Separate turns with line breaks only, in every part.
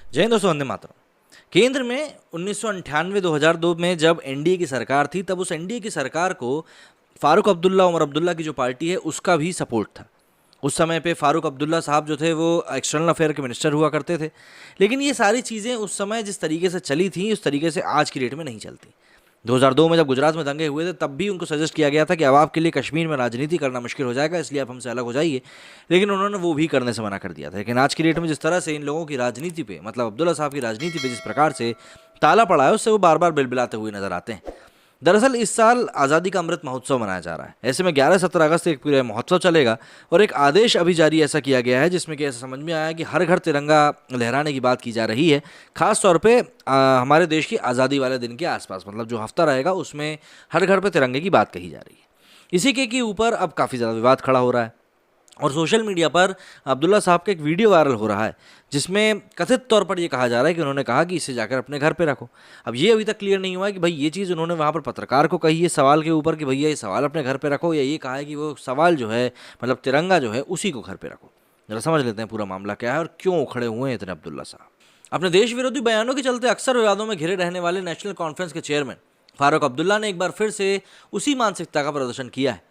जय हिंद दोस्तों, वंदे मातरम। केंद्र में 1998-2002 में जब एनडीए की सरकार थी, तब उस एनडीए की सरकार को फारूक अब्दुल्ला, उमर अब्दुल्ला की जो पार्टी है उसका भी सपोर्ट था। उस समय पे फारूक अब्दुल्ला साहब जो थे वो एक्सटर्नल अफेयर के मिनिस्टर हुआ करते थे। लेकिन ये सारी चीज़ें उस समय जिस तरीके से चली थी, उस तरीके से आज की डेट में नहीं चलती। 2002 में जब गुजरात में दंगे हुए थे, तब भी उनको सजेस्ट किया गया था कि अब आपके लिए कश्मीर में राजनीति करना मुश्किल हो जाएगा, इसलिए आप हमसे अलग हो जाइए। लेकिन उन्होंने वो भी करने से मना कर दिया था। लेकिन आज की डेट में जिस तरह से इन लोगों की राजनीति पे, मतलब अब्दुल्ला साहब की राजनीति पे जिस प्रकार से ताला पड़ा है, उससे वो बार बार बिलबिलाते हुए नजर आते हैं। दरअसल इस साल आज़ादी का अमृत महोत्सव मनाया जा रहा है। ऐसे में 11-17 अगस्त से एक पूरा महोत्सव चलेगा और एक आदेश अभी जारी ऐसा किया गया है जिसमें कि ऐसा समझ में आया कि हर घर तिरंगा लहराने की बात की जा रही है। खास तौर पे हमारे देश की आज़ादी वाले दिन के आसपास, मतलब जो हफ्ता रहेगा उसमें हर घर पे तिरंगे की बात कही जा रही है। इसी के ऊपर अब काफ़ी ज़्यादा विवाद खड़ा हो रहा है और सोशल मीडिया पर अब्दुल्ला साहब का एक वीडियो वायरल हो रहा है जिसमें कथित तौर पर यह कहा जा रहा है कि उन्होंने कहा कि इसे जाकर अपने घर पे रखो। अब ये अभी तक क्लियर नहीं हुआ है कि भाई ये चीज़ उन्होंने वहाँ पर पत्रकार को कही है सवाल के ऊपर कि भैया ये सवाल अपने घर पे रखो, या ये कहा है कि वो सवाल जो है, मतलब तिरंगा जो है उसी को घर पे रखो। जरा समझ लेते हैं पूरा मामला क्या है और क्यों उखड़े हुए हैं इतने अब्दुल्ला साहब। अपने देश विरोधी बयानों के चलते अक्सर विवादों में घिरे रहने वाले नेशनल कॉन्फ्रेंस के चेयरमैन फारूक अब्दुल्ला ने एक बार फिर से उसी मानसिकता का प्रदर्शन किया है।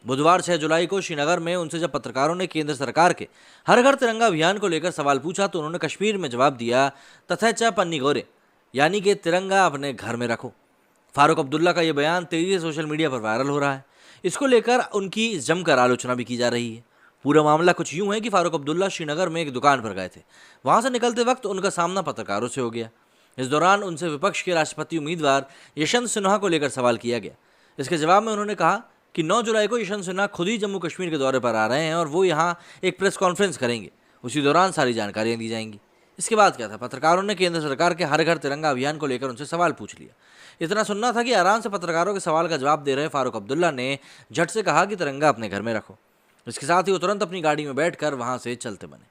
बुधवार 6 जुलाई को श्रीनगर में उनसे जब पत्रकारों ने केंद्र सरकार के हर घर तिरंगा अभियान को लेकर सवाल पूछा, तो उन्होंने कश्मीर में जवाब दिया, तथैचा पन्नी गोरे, यानी कि तिरंगा अपने घर में रखो। फारूक अब्दुल्ला का यह बयान तेजी से सोशल मीडिया पर वायरल हो रहा है। इसको लेकर उनकी जमकर आलोचना भी की जा रही है। पूरा मामला कुछ यूं है कि फारूक अब्दुल्ला श्रीनगर में एक दुकान पर गए थे। वहां से निकलते वक्त उनका सामना पत्रकारों से हो गया। इस दौरान उनसे विपक्ष के राष्ट्रपति उम्मीदवार यशवंत सिन्हा को लेकर सवाल किया गया। इसके जवाब में उन्होंने कहा कि 9 जुलाई को यशवंत सिन्हा खुद ही जम्मू कश्मीर के दौरे पर आ रहे हैं और वो यहाँ एक प्रेस कॉन्फ्रेंस करेंगे। उसी दौरान सारी जानकारियां दी जाएंगी। इसके बाद क्या था, पत्रकारों ने केंद्र सरकार के हर घर तिरंगा अभियान को लेकर उनसे सवाल पूछ लिया। इतना सुनना था कि आराम से पत्रकारों के सवाल का जवाब दे रहे फारूक अब्दुल्ला ने झट से कहा कि तिरंगा अपने घर में रखो। इसके साथ ही वो तुरंत अपनी गाड़ी में बैठकर वहां से चलते बने।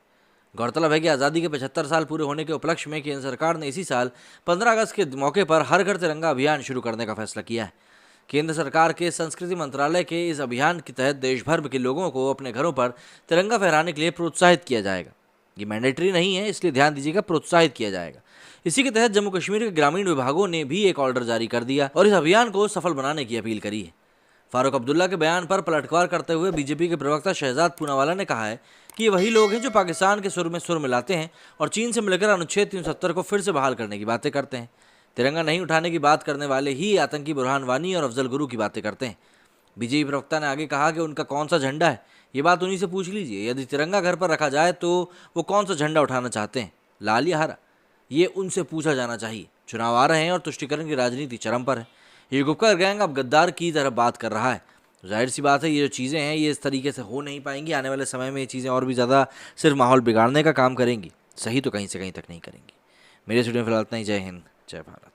गौरतलब है कि आज़ादी के 75 साल पूरे होने के उपलक्ष्य में केंद्र सरकार ने इसी साल 15 अगस्त के मौके पर हर घर तिरंगा अभियान शुरू करने का फैसला किया है। केंद्र सरकार के संस्कृति मंत्रालय के इस अभियान के तहत देश भर के लोगों को अपने घरों पर तिरंगा फहराने के लिए प्रोत्साहित किया जाएगा। ये मैंडेटरी नहीं है, इसलिए ध्यान दीजिएगा, प्रोत्साहित किया जाएगा। इसी के तहत जम्मू कश्मीर के ग्रामीण विभागों ने भी एक ऑर्डर जारी कर दिया और इस अभियान को सफल बनाने की अपील करी है। फारूक अब्दुल्ला के बयान पर पलटवार करते हुए बीजेपी के प्रवक्ता शहजाद पूनावाला ने कहा है कि ये वही लोग हैं जो पाकिस्तान के सुर में सुर मिलाते हैं और चीन से मिलकर अनुच्छेद 370 को फिर से बहाल करने की बातें करते हैं। तिरंगा नहीं उठाने की बात करने वाले ही आतंकी बुरहान वानी और अफजल गुरु की बातें करते हैं। बीजेपी प्रवक्ता ने आगे कहा कि उनका कौन सा झंडा है, ये बात उन्हीं से पूछ लीजिए। यदि तिरंगा घर पर रखा जाए तो वो कौन सा झंडा उठाना चाहते हैं, लाल या हरा, ये उनसे पूछा जाना चाहिए। चुनाव आ रहे हैं और तुष्टिकरण की राजनीति चरम पर है। ये गुपकर गैंग अब गद्दार की तरह बात कर रहा है। जाहिर सी बात है, ये जो चीज़ें हैं ये इस तरीके से हो नहीं पाएंगी। आने वाले समय में ये चीज़ें और भी ज़्यादा सिर्फ माहौल बिगाड़ने का काम करेंगी, सही तो कहीं से कहीं तक नहीं करेंगी। मेरे स्टूडियो में फिलहाल इतना ही। जय हिंद, जय भारत।